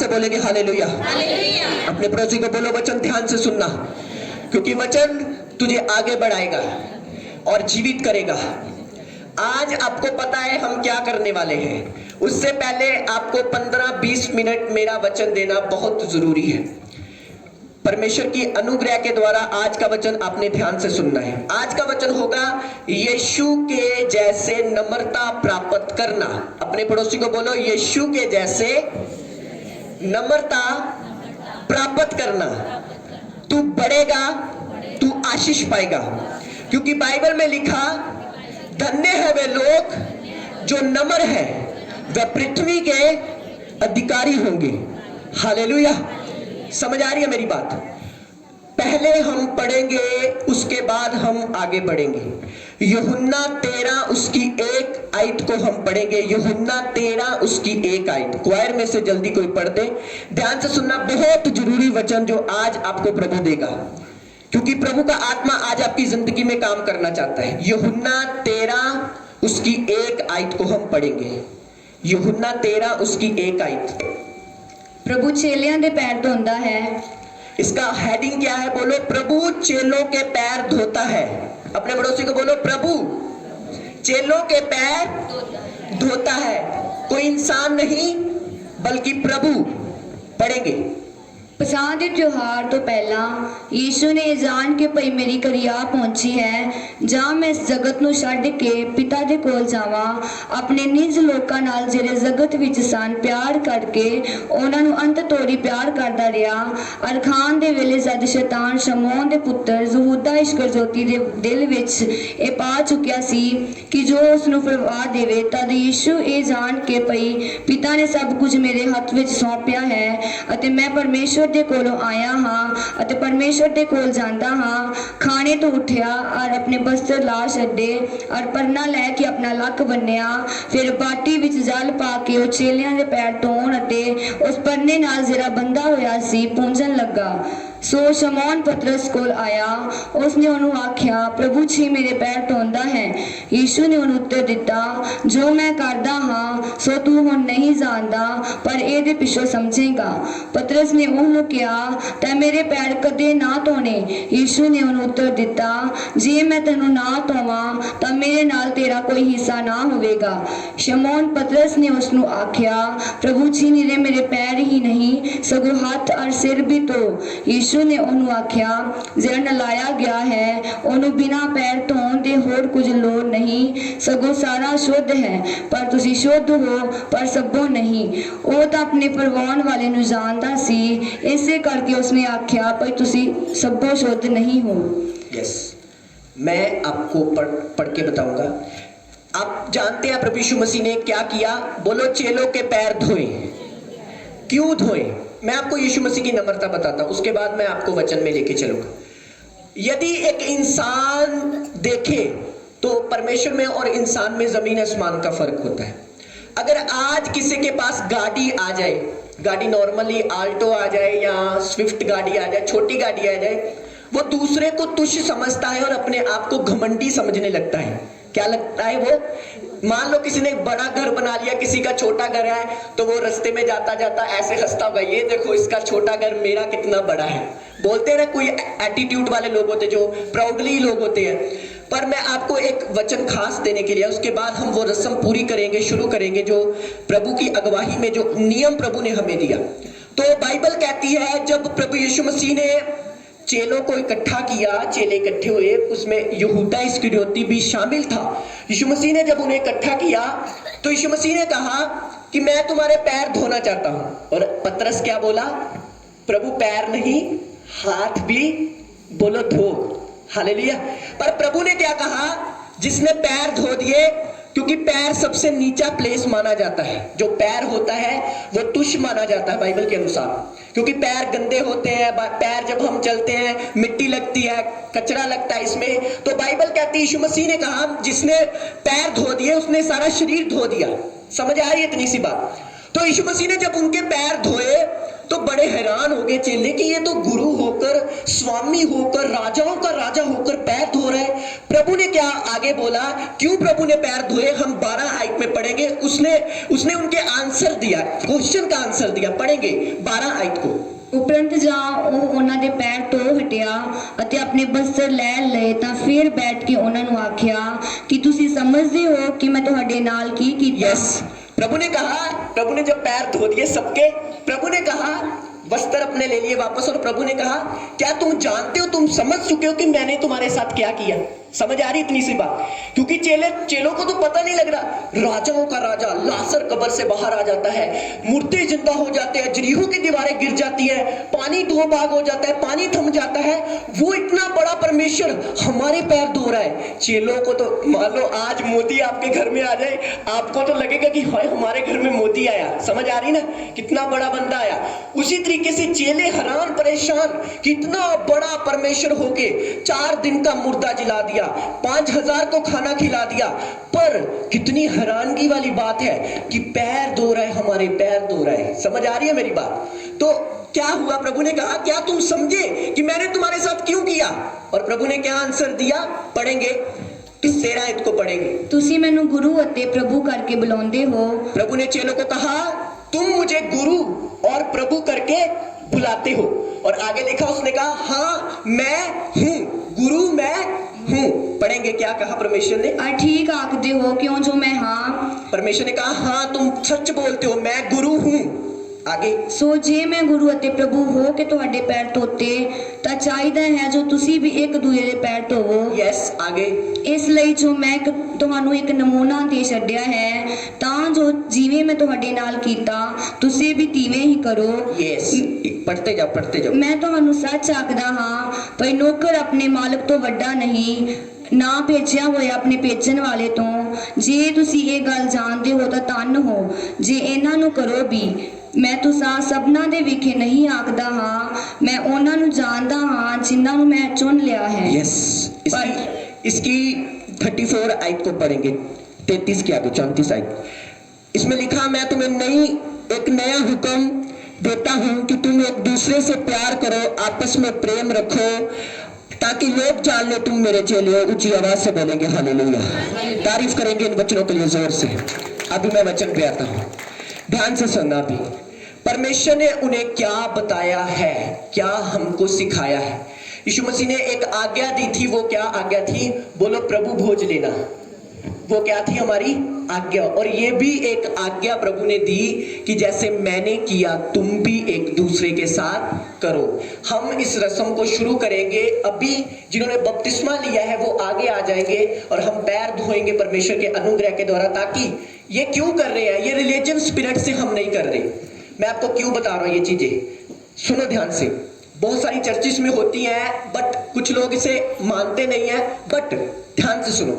से बोलेंगे हालेलुया। अपने पड़ोसी को बोलो वचन ध्यान से सुनना, क्योंकि वचन तुझे आगे बढ़ाएगा और जीवित करेगा। आज आपको पता है हम क्या करने वाले हैं, उससे पहले आपको 15-20 मिनट मेरा वचन देना बहुत जरूरी है। परमेश्वर की अनुग्रह के द्वारा आज का वचन आपने ध्यान से सुनना है। आज का वचन होगा यीशु के जैसे नम्रता प्राप्त करना। अपने पड़ोसी को बोलो यीशु के जैसे नम्रता प्राप्त करना। तू बढ़ेगा, तू आशीष पाएगा, क्योंकि बाइबल में लिखा धन्य है वे लोग जो नम्र है, वे पृथ्वी के अधिकारी होंगे। हालेलुया। समझ आ रही है मेरी बात? पहले हम पढ़ेंगे, उसके बाद हम आगे बढ़ेंगे। यूहन्ना 13 उसकी 1 आयत को हम पढ़ेंगे। यूहन्ना 13 उसकी 1 आयत। क्वायर में से जल्दी कोई पढ़ दे। ध्यान से सुनना, बहुत जरूरी वचन जो आज आपको प्रभु देगा, क्योंकि प्रभु का आत्मा आज आपकी जिंदगी में काम करना चाहता है। यूहन्ना 13 उसकी 1 आयत को हम पढ़ेंगे। यूहन्ना 13 उसकी 1 आयत। प्रभु चेलियां दे पैर धोंदा है। इसका हेडिंग क्या है? बोलो प्रभु चेलों के पैर धोता है। अपने पड़ोसी को बोलो प्रभु चेलों के पैर धोता है। कोई इंसान नहीं बल्कि प्रभु। पढ़ेंगे। पसाह दे त्योहार तो पहला यीशु ने ये जान के भई मेरी घड़ी आ पहुंची है, जां मैं इस जगत नूं छड्ड के पिता दे कोल जावां, अपने निज लोकां नाल ਜਿਹੜੇ जगत विच सन प्यार करके ਉਹਨਾਂ ਨੂੰ अंत तोड़ी प्यार करदा ਰਿਹਾ। अरखान दे वेले जद शैतान शमौन दे पुत्र यहूदा इस्करजोती दे दिल विच ਇਹ पा चुकिया सी कि जो उस ਨੂੰ फरवा देवे, तद यीशु ਇਹ जान के भई पिता ने सब कुछ मेरे हत्थ विच सौंपिया है ਅਤੇ मैं परमेश्वर दे कोलों आया हाँ ਅਤੇ परमेश्वर दे कोल जांदा हाँ। खाने तो उठिया और अपने बस्तर ला छड्डे और परना लैके अपना लक बन्निया, फिर बाटी विच जल पा के ਉਹ ਚੇਲਿਆਂ ਦੇ पैर ਧੋਣ ਅਤੇ उस परने नाल ਜਿਹੜਾ ਬੰਦਾ ਹੋਇਆ ਸੀ ਪੂੰਝਣ ਲੱਗਾ। सो शमौन पतरस कोल आया, उसने ਉਹਨੂੰ आख्या प्रभु जी मेरे पैर धोंदा है। यीशु ने ਉਹਨੂੰ उत्तर दिता, जो मैं करदा हाँ सो तू ਹੁਣ नहीं जानदा, पर ਇਹਦੇ ਪਿੱਛੋਂ समझेगा। पतरस ने ਉਹਨੂੰ ਕਿਹਾ, ਤੈਂ ਮੇਰੇ पैर कदे ना धोने। यीशु ने ਉਹਨੂੰ उत्तर दिता, जे मैं ਤੈਨੂੰ ना ਧੋਵਾਂ ਤਾਂ ਮੇਰੇ ਨਾਲ तेरा कोई हिस्सा ना होवेगा। शमौन पतरस ने उसਨੂੰ आख्या, प्रभु जी ने मेरे पैर ही नहीं सगों हाथ और सिर भी धो। यीशु ने ਉਹਨੂੰ आख्या, ਜਿਹੜਾ ਨਲਾਇਆ ਗਿਆ ਹੈ ਉਹਨੂੰ ਬਿਨਾ ਪੈਰ ਧੋਣ ਦੇ ਹੋਰ ਕੁਝ ਲੋੜ ਨਹੀਂ, ਸਗੋਂ ਸਾਰਾ ਸ਼ੁੱਧ ਹੈ, ਪਰ ਤੁਸੀਂ ਸ਼ੁੱਧ ਹੋ ਪਰ ਸਭੋਂ नहीं। ਉਹ ਤਾਂ ਆਪਣੇ ਪਰਵਾਉਣ ਵਾਲੇ ਨੂੰ ਜਾਣਦਾ ਸੀ, ਇਸੇ ਕਰਕੇ ਉਸਨੇ ਆਖਿਆ ਪਰ ਤੁਸੀਂ ਸਭੋਂ शुद्ध नहीं हो। यस, मैं आपको पढ़ के बताऊंगा। आप जानते हैं प्रभु यीशु मसीह ने क्या किया? बोलो चेलों के पैर धोए। क्यों धोए? मैं आपको यीशु मसीह की नम्रता बताता हूं, उसके बाद मैं आपको वचन में लेके चलूंगा। यदि एक इंसान देखे तो परमेश्वर में और इंसान में जमीन आसमान का फर्क होता है। अगर आज किसी के पास गाड़ी आ जाए, गाड़ी नॉर्मली आल्टो आ जाए या स्विफ्ट गाड़ी आ जाए, छोटी गाड़ी आ जाए, वो दूसरे को तुच्छ समझता है और अपने आप को घमंडी समझने लगता है। क्या लगता है वो? मान लो किसी ने बड़ा घर बना लिया, किसी का छोटा घर है, तो वो रास्ते में जाता जाता ऐसे हंसता होगा, ये देखो इसका छोटा घर मेरा कितना बड़ा है। बोलते ना कोई एटीट्यूड वाले लोग होते, जो प्राउडली लोग होते हैं। पर मैं आपको एक वचन खास देने के लिए, उसके बाद हम वो रस्म पूरी करेंगे, शुरू करेंगे जो प्रभु की अगुवाई में जो नियम प्रभु ने हमें दिया। तो बाइबल कहती है जब प्रभु यीशु मसीह ने चेलों को इकट्ठा किया, चेले इकट्ठे हुए, उसमें यहूदा इस्करियोती भी शामिल था। यीशु मसीह ने जब उन्हें इकट्ठा किया तो यीशु मसीह ने कहा कि मैं तुम्हारे पैर धोना चाहता हूं। और पतरस क्या बोला? प्रभु पैर नहीं हाथ भी बोलो धो। हालेलुया। पर प्रभु ने क्या कहा? जिसने पैर धो दिए, क्योंकि पैर सबसे नीचा प्लेस माना जाता है। जो पैर होता है वो तुच्छ माना जाता है बाइबल के अनुसार, क्योंकि पैर गंदे होते हैं। पैर जब हम चलते हैं मिट्टी लगती है, कचरा लगता है इसमें। तो बाइबल कहती है यीशु मसीह ने कहा जिसने पैर धो दिए उसने सारा शरीर धो दिया। समझ आ रही है इतनी सी बात? तो यीशु मसीह ने जब उनके पैर धोए तो बड़े हैरान हो गए चेले कि ये तो गुरु होकर, स्वामी होकर, राजाओं का राजा होकर पैर धो रहा है। प्रभु ने क्या आगे बोला, क्यों प्रभु ने पैर धोए, हम 12 आयत में पढ़ेंगे। उसने उनके आंसर दिया, क्वेश्चन का आंसर दिया, पढ़ेंगे 12 आयत को। ਉਪਰੰਤ ਜਾਂ ਉਹ ਉਹਨਾਂ ਦੇ ਪੈਰ ਧੋ ਹਟਿਆ ਅਤੇ ਆਪਣੇ ਬਸਤਰ ਲੈ ਲਏ ਤਾਂ ਫਿਰ ਬੈਠ ਕੇ ਉਹਨਾਂ ਨੂੰ ਆਖਿਆ ਕਿ ਤੁਸੀਂ ਸਮਝਦੇ ਹੋ ਕਿ ਮੈਂ ਤੁਹਾਡੇ ਨਾਲ ਕੀ ਕੀਤਾ। यस, प्रभु ने कहा, प्रभु ने जब पैर धो दिए सबके, प्रभु ने कहा वस्त्र अपने ले लिए वापस, और प्रभु ने कहा क्या तुम जानते हो, तुम समझ चुके हो कि मैंने तुम्हारे साथ क्या किया। समझ आ रही इतनी सी बात, क्योंकि चेलों को तो पता नहीं लग रहा। राजाओं का राजा लाजर कब्र से बाहर आ जाता है, मुर्दे जिंदा हो जाते हैं, यरीहो की दीवारें गिर जाती है, पानी 2 भाग हो जाता है, पानी थम जाता है। वो इतना बड़ा परमेश्वर हमारे पैर धो रहा है। चेलों को तो मान लो आज मोदी आपके घर में आ जाए, आपको तो लगेगा कि हाय हमारे घर में मोदी आया। समझ आ रही ना, कितना बड़ा बंदा आया। उसी तरीके से चेले हैरान परेशान, कितना बड़ा परमेश्वर होके 4 दिन का मुर्दा जिला दिया, 5000 को खाना खिला दिया। पर कितनी हैरानगी वाली बात है कि पैर धो रहा है, हमारे पैर धो रहा है। समझ आ रही है मेरी बात। तो क्या हुआ, प्रभु ने कहा क्या तुम समझे कि मैंने तुम्हारे साथ क्यों किया, और प्रभु ने क्या आंसर दिया, पढ़ेंगे इस 13 आयत को पढ़ेंगे। ਤੁਸੀਂ ਮੈਨੂੰ ਗੁਰੂ ਅਤੇ ਪ੍ਰਭੂ ਕਰਕੇ ਬੁਲਾਉਂਦੇ ਹੋ। प्रभु ने चेलों को कहा तुम मुझे गुरु और प्रभु करके बुलाते हो, और आगे लिखा उसने कहा हाँ मैं हूं, गुरु मैं हूं। पढ़ेंगे क्या कहा परमेश्वर ने। ठीक आखते हो क्यों जो मैं हाँ। परमेश्वर ने कहा हाँ तुम सच बोलते हो, मैं गुरु हूं। आगे ਸੋ ਜੇ ਮੈਂ ਗੁਰੂ ਅਤੇ ਪ੍ਰਭੂ ਹੋ ਕੇ ਤੁਹਾਡੇ ਪੈਰ ਧੋਤੇ ਤਾਂ ਚਾਹੀਦਾ ਹੈ ਜੋ ਤੁਸੀਂ ਵੀ ਇੱਕ ਦੂਜੇ ਦੇ ਪੈਰ ਧੋਵੋ। यस, आगे ਇਸ ਲਈ ਜੋ ਮੈਂ ਤੁਹਾਨੂੰ ਇੱਕ ਨਮੂਨਾ ਦੇ ਛੱਡਿਆ ਹੈ ਤਾਂ ਜੋ ਜਿਵੇਂ ਮੈਂ ਤੁਹਾਡੇ ਨਾਲ ਕੀਤਾ ਤੁਸੀਂ ਵੀ ਤਿਵੇਂ ਹੀ ਕਰੋ। यस, पढ़ते जाओ। ਮੈਂ ਤੁਹਾਨੂੰ ਸੱਚ ਆਖਦਾ ਹਾਂ ਭਈ ਨੌਕਰ ਆਪਣੇ ਮਾਲਕ ਤੋਂ ਵੱਡਾ ਨਹੀਂ, ਨਾ ਭੇਜਿਆ ਹੋਇਆ ਆਪਣੇ ਭੇਜਣ ਵਾਲੇ ਤੋਂ। ਜੇ ਤੁਸੀਂ ਇਹ ਗੱਲ ਜਾਣਦੇ ਹੋ ਤਾਂ ਧੰਨ ਹੋ ਜੇ ਇਹਨਾਂ ਨੂੰ ਕਰੋ ਵੀ। ਮੈਂ ਤੁਸਾਂ ਸਭਨਾਂ ਦੇ ਵਿਖੇ ਨਹੀਂ ਆਖਦਾ ਹਾਂ, ਮੈਂ ਉਹਨਾਂ ਨੂੰ ਜਾਣਦਾ ਹਾਂ ਜਿਨ੍ਹਾਂ ਨੂੰ ਮੈਂ ਚੁਣ ਲਿਆ ਹੈ। यस, इसकी 34 आयत को पढ़ेंगे, 33 के आगे 34 आयत। इसमें लिखा मैं तुम्हें एक नया हुक्म देता हूं कि तुम एक दूसरे से प्यार करो, आपस में प्रेम रखो, ताकि लोग जान ले तुम मेरे चेले हो। ऊंची आवाज से बोलेंगे हालेलुया, तारीफ करेंगे इन वचनों के लिए जोर से। अभी मैं वचन पे आता हूं, ध्यान से सुनना। भी परमेश्वर ने उन्हें क्या बताया है, क्या हमको सिखाया है। यीशु मसीह ने एक आज्ञा दी थी, वो क्या आज्ञा थी, बोलो प्रभु भोज लेना। वो क्या थी, हमारी आज्ञा। और ये भी एक आज्ञा प्रभु ने दी कि जैसे मैंने किया तुम भी एक दूसरे के साथ करो। हम इस रस्म को शुरू करेंगे। अभी जिन्होंने बपतिस्मा लिया है वो आगे आ जाएंगे और हम पैर धोएंगे परमेश्वर के अनुग्रह के द्वारा। ताकि ये क्यों कर रहे हैं, ये रिलीजन स्पिरिट से हम नहीं कर रहे। मैं आपको क्यों बता रहा हूं ये चीजें, सुनो ध्यान से। बहुत सारी चर्चिस में होती हैं बट कुछ लोग इसे मानते नहीं है। बट ध्यान से सुनो,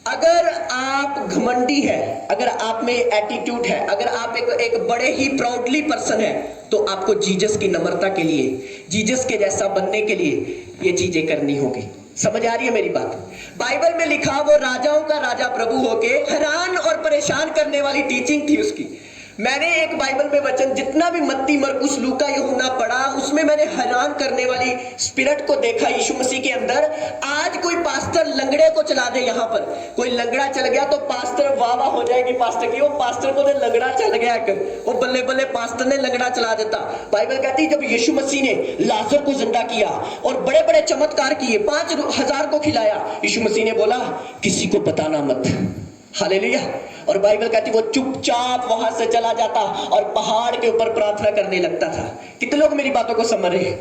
अगर आप घमंडी है, अगर आप में एटीट्यूड है, अगर आप एक बड़े ही प्राउडली पर्सन है, तो आपको जीसस की नम्रता के लिए, जीसस के जैसा बनने के लिए ये चीजें करनी होगी। समझ आ रही है मेरी बात। बाइबल में लिखा वो राजाओं का राजा प्रभु होके हैरान और परेशान करने वाली टीचिंग थी उसकी। मैंने एक बाइबल में वचन जितना भी मत्ती, मरकुस, लूका, यूहन्ना पढ़ा, उसमें मैंने हैरान करने वाली स्पिरिट को देखा यीशु मसीह के अंदर। आज कोई पास्टर लंगड़े को चला दे, यहाँ पर कोई लंगड़ा चल गया तो पास्टर वाह वाह हो जाएगी पास्टर की, वो पास्टर को तो लंगड़ा चल गया, वो बल्ले बल्ले पास्टर ने लंगड़ा चला देता। बाइबल कहती जब यीशु मसीह ने लाजर को जिंदा किया और बड़े बड़े चमत्कार किए, 5000 को खिलाया, यीशु मसीह ने बोला किसी को बताना मत। हालेलुया। और बाइबल कहती वो चुपचाप वहां से चला जाता और पहाड़ के ऊपर प्रार्थना करने लगता था। कितने लोग मेरी बातों को समझ रहे हैं?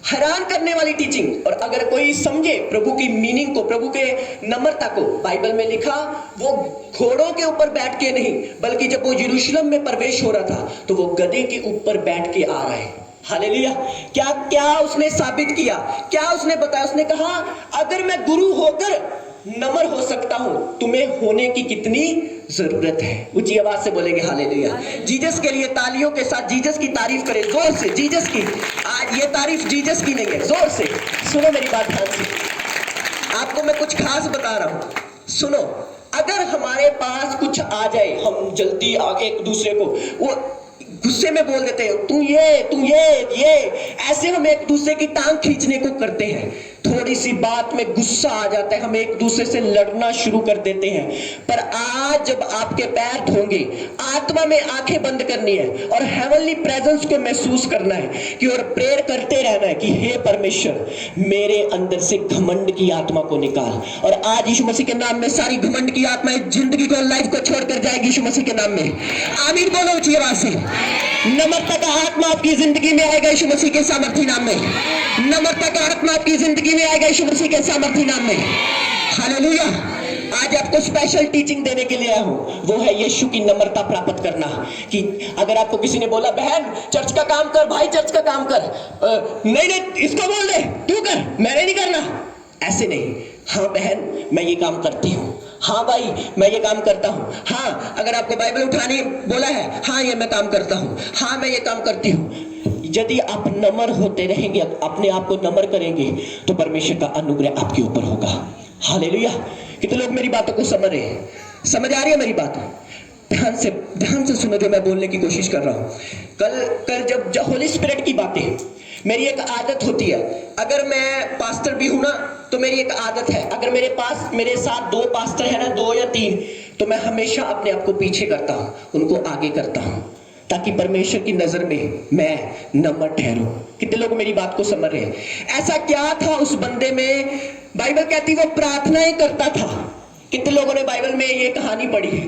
हैरान करने वाली टीचिंग। और अगर कोई समझे प्रभु की मीनिंग को, प्रभु के नम्रता को, बाइबल में लिखा वो घोड़ों के ऊपर बैठ के नहीं, बल्कि जब वो यरूशलेम में प्रवेश हो रहा था तो वो गधे के ऊपर बैठ के आ रहा है। हालेलुया। क्या क्या उसने साबित किया, क्या उसने बताया? उसने कहा अगर मैं गुरु होकर नम्र हो सकता हूं, तुम्हें होने की कितनी जरूरत है। ऊंची आवाज से बोलेंगे हालेलुया। जीसस के लिए तालियों के साथ जीसस की तारीफ करें जोर से। जीसस की, आज ये तारीफ जीसस की नहीं है, जोर से सुनो मेरी बात ध्यान से। आपको मैं कुछ खास बता रहा हूं, सुनो। अगर हमारे पास कुछ आ जाए, हम जल्दी आगे एक दूसरे को वो गुस्से में बोल देते हैं तू ये ऐसे हम एक दूसरे की टांग खींचने को करते हैं। तो थोड़ी सी बात में गुस्सा आ जाता है, हम एक दूसरे से लड़ना शुरू कर देते हैं। पर आज जब आपके पैर धोंगे, आत्मा में आंखें बंद करनी है और हेवनली प्रेजेंस को महसूस करना है कि और प्रेयर करते रहना है कि हे परमेश्वर, मेरे अंदर से घमंड की आत्मा को निकाल। और आज यीशु मसीह के नाम में सारी घमंड की आत्मा जिंदगी को, लाइफ को छोड़कर जाएगी यीशु मसीह के नाम में। आमीन बोलो ऊंची आवाज से। नम्रता का आत्मा आपकी जिंदगी में आएगा यीशु मसीह के सामर्थी नाम में। नम्रता का आत्मा आपकी जिंदगी में आएगा यीशु मसीह के सामर्थी नाम में। हालेलुया। आज आपको स्पेशल टीचिंग देने के लिए आया हूं, वो है यीशु की नम्रता प्राप्त करना। कि अगर आपको किसी ने बोला बहन चर्च का काम कर, भाई चर्च का काम कर, नहीं इसको बोल दे, तू कर, मैंने नहीं करना, ऐसे नहीं। हाँ बहन मैं ये काम करती हूँ, हाँ भाई मैं ये काम करता हूँ, हाँ अगर आपको बाइबल उठाने बोला है, हाँ ये मैं काम करता हूँ, हाँ मैं ये काम करती हूँ। यदि आप नम्र होते रहेंगे, अपने आप को नम्र करेंगे, तो परमेश्वर का अनुग्रह आपके ऊपर होगा। हालेलुया। कितने लोग मेरी बातों को समझ रहे हैं? समझ आ रही है मेरी बात? ध्यान से सुनो जो मैं बोलने की कोशिश कर रहा हूँ। कल जब होली स्पिरिट की बातें, मेरी एक आदत होती है, अगर मैं पास्टर भी हूं ना तो मेरी एक आदत है, अगर मेरे साथ 2 पास्टर है ना, 2 या 3, तो मैं हमेशा अपने आप को पीछे करता हूं, उनको आगे करता हूं, ताकि परमेश्वर की नजर में मैं नम्र ठहरूं। कितने लोग मेरी बात को समझ रहे हैं? ऐसा क्या था उस बंदे में? बाइबल कहती वो प्रार्थनाएं करता था। कितने लोगों ने बाइबल में ये कहानी पढ़ी है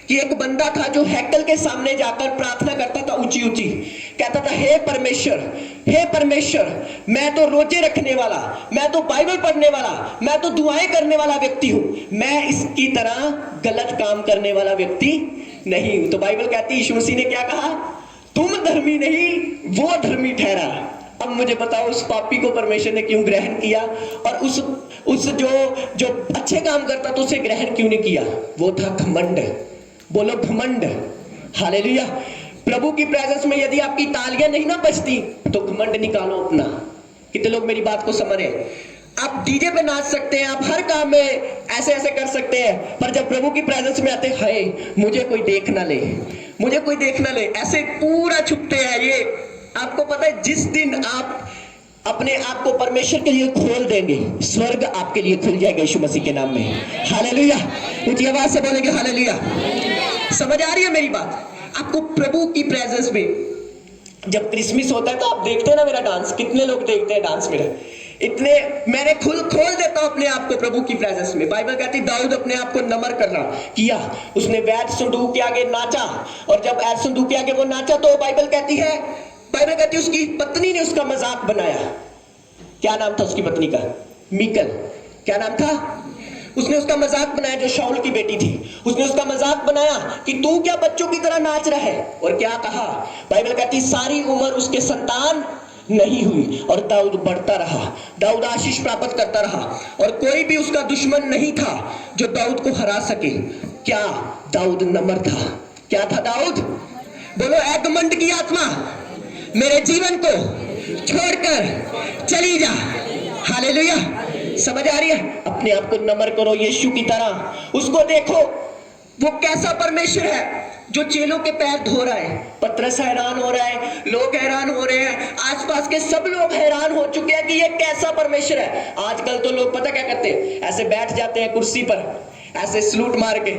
कि एक बंदा था जो हैकल के सामने जाकर प्रार्थना करता था ऊंची ऊंची, कहता था हे परमेश्वर, मैं तो रोजे रखने वाला, मैं तो बाइबल पढ़ने वाला, मैं तो दुआएं करने वाला व्यक्ति हूं, मैं इसकी तरह गलत काम करने वाला व्यक्ति नहीं हूं। तो बाइबल कहती है यीशु मसीह ने क्या कहा? तुम धर्मी नहीं, वो धर्मी ठहरा। अब मुझे बताओ उस पापी को परमेश्वर ने क्यों ग्रहण किया, और उस जो अच्छे काम करता तो उसे ग्रहण क्यों नहीं किया? वो था घमंड। बोलो घमंड। हालेलुया। प्रभु की प्रेजेंस में यदि आपकी तालियां नहीं ना बजती तो घमंड निकालो अपना। कितने लोग मेरी बात को समझ रहे हैं? आप डीजे पे नाच सकते हैं, आप हर काम में ऐसे ऐसे कर सकते हैं, पर जब प्रभु की प्रेजेंस में आते, हाय मुझे कोई देख ना ले, मुझे कोई देख ना ले, ऐसे पूरा छुपते हैं। ये आपको पता है, जिस दिन आप अपने आप को परमेश्वर के लिए खोल देंगे, स्वर्ग आपके लिए खुल जाएगा यीशु मसीह के नाम में। हालेलुया। ऊंची आवाज से बोलेंगे हालेलुया। समझ आ रही है मेरी बात? आपको प्रभु की प्रेजेंस में जब क्रिसमस होता है तो आप देखते हैं ना मेरा डांस, कितने लोग देखते हैं डांस मेरा? इतने मैंने खोल देता हूं अपने आप को प्रभु की प्रेजेंस में। बाइबल कहती दाऊद अपने आप को नम्र करना किया, उसने वैद संदूक के आगे नाचा, और जब वैद संदूक के आगे वो नाचा तो बाइबल कहती है उसकी पत्नी ने उसका मजाक बनाया। क्या नाम था उसकी पत्नी का? मीकल। क्या नाम था? उसने उसका मजाक बनाया, जो शाऊल की बेटी थी, उसने उसका मजाक बनाया कि तू क्या बच्चों की तरह नाच रहा है। और क्या कहा? बाइबल कहती सारी उम्र उसके संतान नहीं हुई और दाऊद बढ़ता रहा, दाऊद आशीष प्राप्त करता रहा, और कोई भी उसका दुश्मन नहीं था जो दाऊद को हरा सके। क्या? दाऊद नम्र था। क्या था दाऊद? बोलो घमंड की आत्मा मेरे जीवन को छोड़कर चली जा। हालेलुया। समझ आ रही है? अपने आप को नम्र करो यीशु की तरह, उसको देखो वो कैसा परमेश्वर है जो चेलों के पैर धो रहा है। पतरस हैरान हो रहा है, लोग हैरान हो रहे हैं, आसपास के सब लोग हैरान हो चुके हैं कि ये कैसा परमेश्वर है। आजकल तो लोग पता क्या करते हैं, ऐसे बैठ जाते हैं कुर्सी पर, ऐसे सलूट मार के।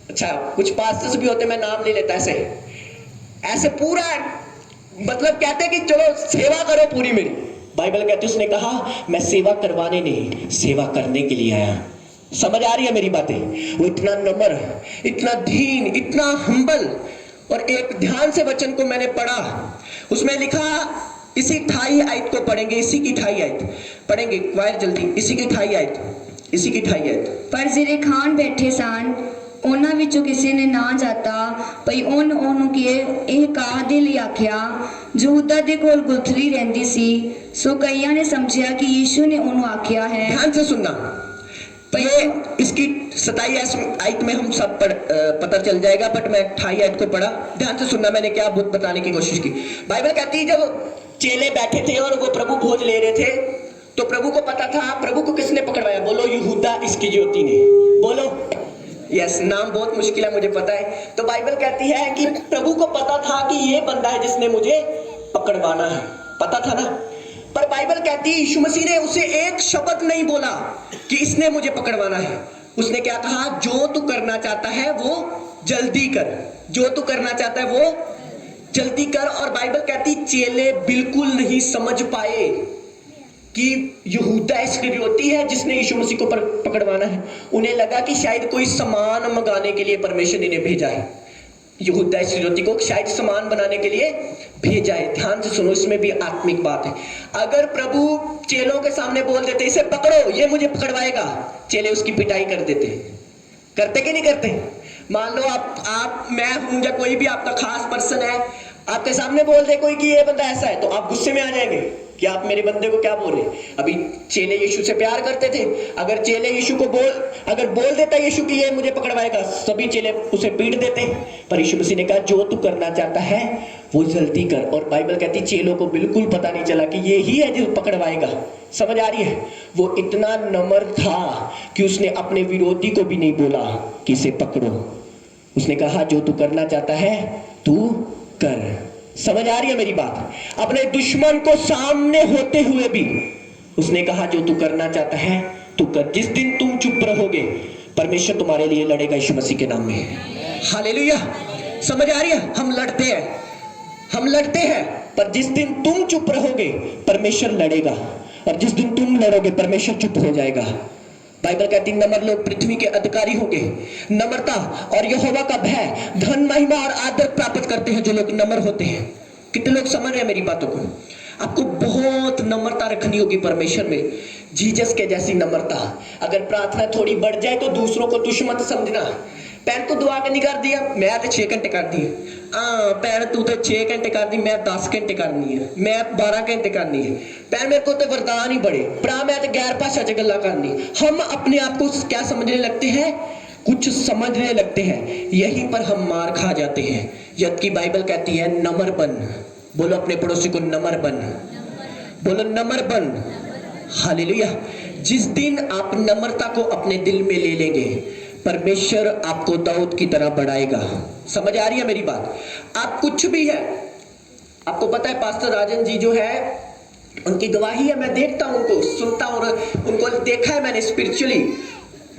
अच्छा, कुछ पास्टर्स भी होते हैं, मैं नाम नहीं लेता, ऐसे पूरा मतलब कहते हैं कि चलो सेवा करो पूरी मेरी। बाइबल कहती है उसने कहा मैं सेवा करवाने नहीं, सेवा करने के लिए आया। समझ आ रही है मेरी बातें? वो इतना नम्र, इतना दीन, इतना हम्बल। और एक ध्यान से वचन को मैंने पढ़ा, उसमें लिखा, इसी 28 आयत को पढ़ेंगे, इसी की 28 आयत पढ़ेंगे, वायर जल्दी, इसी की 28 आयत। पर ਜਿਹੜੇ ਖਾਨ ਬੈਠੇ ਸਨ ਉਹਨਾਂ ਵਿੱਚੋਂ ਕਿਸੇ ਨੇ ਨਾ ਜਾਤਾ ਭਈ ਉਹਨੂੰ ਕਿ ਇਹ ਕਾਹ ਦੇ ਲਈ ਆਖਿਆ। ਯਹੂਦਾ ਦੇ ਕੋਲ ਗੁਲਥਲੀ ਰਹਿੰਦੀ ਸੀ, ਸੋ ਕਈਆਂ ਨੇ ਸਮਝਿਆ ਕਿ ਯੀਸ਼ु ने ਉਹਨੂੰ ਆਖਿਆ है। ध्यान से सुनना, ये इसकी 27 आयत में हम सब पता चल जाएगा, बट मैं 28 आयत को पढ़ा। ध्यान से सुनना, मैंने क्या बताने की कोशिश की। बाइबल कहती है जब चेले बैठे थे और वो प्रभु भोज ले रहे थे, तो प्रभु को पता था। प्रभु को किसने पकड़वाया? बोलो यहूदा इस्करियोती ने। बोलो यस, नाम बहुत मुश्किल है मुझे पता है। तो बाइबल कहती है कि प्रभु को पता था कि ये बंदा है जिसने मुझे पकड़वाना है, पता था ना। पर बाइबल कहती है यीशु मसीह ने उसे एक शब्द नहीं बोला कि इसने मुझे पकड़वाना है। उसने क्या कहा, जो तू करना चाहता है वो जल्दी कर, जो तू करना चाहता है वो जल्दी कर। और बाइबल कहती चेले बिल्कुल नहीं समझ पाए कि यहूदा इस्करियोती है जिसने यीशु मसीह को पकड़वाना है। उन्हें लगा कि शायद कोई सामान मंगाने के लिए परमेश्वर ने इन्हें भेजा है, यहूदा इस्करियोती को शायद सामान बनाने के लिए भेजा है। ध्यान से सुनो, इसमें भी आत्मिक बात है। अगर प्रभु चेलों के सामने बोल देते इसे पकड़ो ये मुझे पकड़वाएगा, चेले उसकी पिटाई कर देते। करते कि नहीं करते? मान लो आप मैं हूं या कोई भी आपका खास पर्सन है, आपके सामने बोल दे कोई कि ये बंदा ऐसा है, तो आप गुस्से में आ जाएंगे कि आप मेरे बंदे को क्या बोल रहे। अभी चेले यीशु से प्यार करते थे, अगर चेले यीशु को अगर बोल देता यीशु कि ये मुझे पकड़वाएगा, सभी चेले उसे पीट देते। पर यीशु मसीह ने कहा जो तू करना चाहता है वो जल्दी कर। और बाइबल कहती चेलों को बिल्कुल पता नहीं चला कि ये ही है जो पकड़वाएगा। समझ आ रही है? वो इतना नम्र था कि उसने अपने विरोधी को भी नहीं बोला कि इसे पकड़ो। उसने कहा जो तू करना चाहता है तू कर। समझ आ रही है मेरी बात? अपने दुश्मन को सामने होते हुए भी उसने कहा जो तू करना चाहता है तू कर। जिस दिन तुम चुप रहोगे परमेश्वर तुम्हारे लिए लड़ेगा यीशु मसीह के नाम में। हालेलुया। समझ आ रही है? हम लड़ते हैं, पर जिस दिन तुम चुप रहोगे परमेश्वर लड़ेगा, और जिस दिन तुम लड़ोगे परमेश्वर चुप हो जाएगा। बाइबल कहती नम्र लोग पृथ्वी के अधिकारी होंगे। नम्रता और यहोवा का भय धन महिमा और आदर प्राप्त करते हैं जो लोग नम्र होते हैं। कितने लोग समझ रहे हैं मेरी बातों को? आपको बहुत नम्रता रखनी होगी परमेश्वर में, जीसस के जैसी नम्रता। अगर प्रार्थना थोड़ी बढ़ जाए तो दूसरों को दुश्मन समझना। पैर तो दुआ के नहीं कर दिया, मैं तो 6 घंटे कर दिए। पैर तू तो 6 घंटे कर दी, मैं 10 घंटे करनी है, मैं 12 घंटे करनी है। पैर मेरे को तो वरदान ही बड़े भरा, मैं तो गैर भाषा च गल्ला करनी। हम अपने आप को क्या समझने लगते हैं? कुछ समझने लगते हैं, यहीं पर हम मार खा जाते हैं। जबकि बाइबल कहती है नम्र बन। बोलो अपने पड़ोसी को नम्र बन, बोलो नम्र बन। हालेलुया। जिस दिन आप नम्रता को अपने दिल में ले लेंगे परमेश्वर आपको दाऊद की तरह बढ़ाएगा। समझ आ रही है मेरी बात? आप कुछ भी है, आपको पता है पास्टर राजन जी जो है उनकी गवाही है, मैं देखता हूं उनको, सुनता हूं, उनको देखा है मैंने स्पिरिचुअली।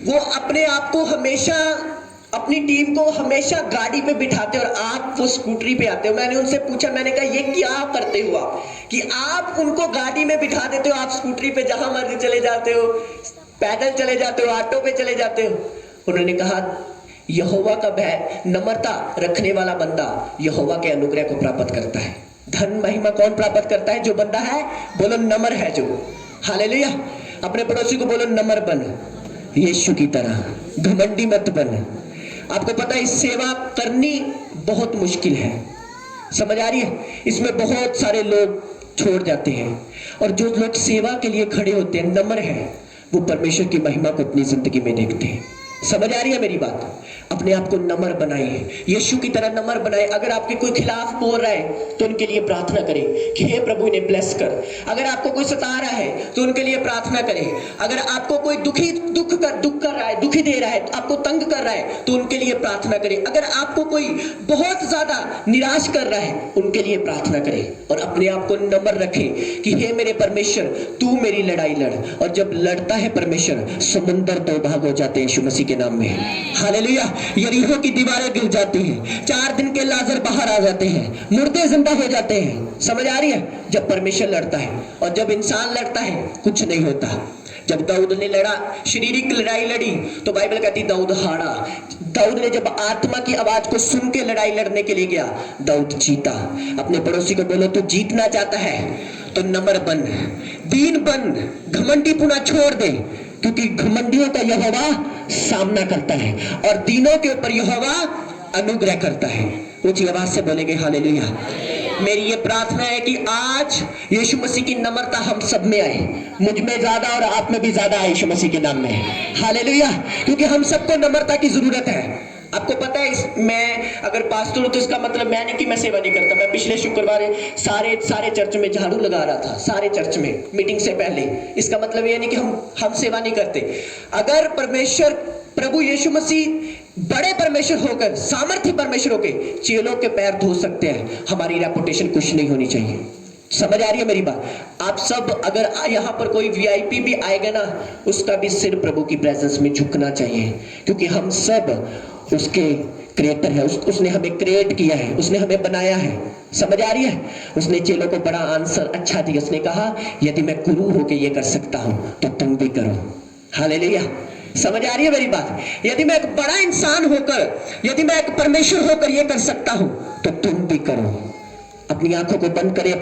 वो अपने आप को हमेशा, अपनी टीम को हमेशा गाड़ी पे बिठाते और आप वो स्कूटरी पे आते हो। मैंने उनसे पूछा, मैंने कहा ये क्या करते हो आप कि आप उनको गाड़ी में बिठा देते हो, आप स्कूटरी पे जहां मर्जी चले जाते हो, पैदल चले जाते हो, ऑटो पे चले जाते हो। उन्होंने कहा यहोवा का भय, नम्रता रखने वाला बंदा यहोवा के अनुग्रह को प्राप्त करता है। धन महिमा कौन प्राप्त करता है? जो बंदा है, बोलो नम्र है जो। हालेलुया। अपने पड़ोसी को बोलो नम्र बन, यीशु की तरह, घमंडी मत बन। आपको पता है सेवा करनी बहुत मुश्किल है। समझ आ रही है? इसमें बहुत सारे लोग छोड़ जाते हैं, और जो लोग सेवा के लिए खड़े होते हैं, नम्र हैं, वो परमेश्वर की महिमा को अपनी जिंदगी में देखते हैं। समझ आ रही है मेरी बात? अपने आप को नम्र बनाइए, यीशु की तरह नम्र बनाए। अगर आपके कोई खिलाफ बोल रहा है तो उनके लिए प्रार्थना करें कि हे प्रभु इन्हें ब्लेस कर। अगर आपको कोई सता रहा है तो उनके लिए प्रार्थना करें। अगर आपको कोई दुख कर रहा है, दुखी दे रहा है, आपको तंग कर रहा है तो उनके लिए प्रार्थना करें। अगर आपको कोई बहुत ज्यादा निराश कर रहा है उनके लिए प्रार्थना करें, और अपने आप को नम्र रखें कि हे मेरे परमेश्वर तू मेरी लड़ाई लड़। और जब लड़ता है परमेश्वर, समुंदर दो भाग हो जाते हैं यीशु मसीह के नाम में। हालेलुया। यरीहो की दीवारें गिर जाती हैं, 4 दिन के लाजर बाहर आ जाते हैं, मुर्दे जिंदा हो जाते हैं। समझ आ रही है? जब परमेश्वर लड़ता है। और जब इंसान लड़ता है कुछ नहीं होता। जब दाऊद ने लड़ा, शारीरिक लड़ाई लड़ी, तो बाइबल कहती दाऊद हारा। दाऊद ने जब आत्मा की आवाज को सुन के लड़ाई लड़ने के लिए गया, दाऊद जीता। अपने पड़ोसी को बोलो तू जीतना चाहता है तो नम्र बन, दीन बन, घमंडी पुना छोड़ दे, क्योंकि घमंडियों का यहोवा सामना करता है और दीनों के ऊपर यहोवा अनुग्रह करता है। ऊंची आवाज से बोलेंगे हालेलुया। मेरी ये प्रार्थना है कि आज यीशु मसीह की नम्रता हम सब में आए, मुझ में ज्यादा और आप में भी ज्यादा आए यीशु मसीह के नाम में। हालेलुया। क्योंकि हम सबको नम्रता की जरूरत है। आपको पता है मैं अगर पास्टर हूं तो इसका मतलब मैं नहीं कि मैं सेवा नहीं करता। मैं पिछले शुक्रवार सारे चर्च में झाड़ू लगा रहा था, सारे चर्च में मीटिंग से पहले। इसका मतलब ये नहीं कि हम सेवा नहीं करते। अगर परमेश्वर प्रभु यीशु मसीह बड़े परमेश्वर होकर, सामर्थ्य परमेश्वर होकर चेलों के पैर धो सकते हैं, हमारी रेपुटेशन कुछ नहीं होनी चाहिए। समझ आ रही है मेरी बात? आप सब अगर यहाँ पर कोई वीआईपी भी आएगा ना, उसका भी सिर प्रभु की प्रेजेंस में झुकना चाहिए, क्योंकि हम सब उसके क्रिएटर है। उसने हमें क्रिएट किया है, उसने हमें बनाया है। समझ आ रही है? उसने चेलों को बड़ा आंसर अच्छा दिया। उसने कहा यदि मैं गुरु होके ये कर सकता हूं तो तुम भी करो। हालेलुया। समझ आ रही है मेरी बात? यदि मैं एक बड़ा इंसान होकर, यदि मैं एक परमेश्वर होकर ये कर सकता हूं तो तुम भी करो। अपनी आंखों को बंद करें, अपने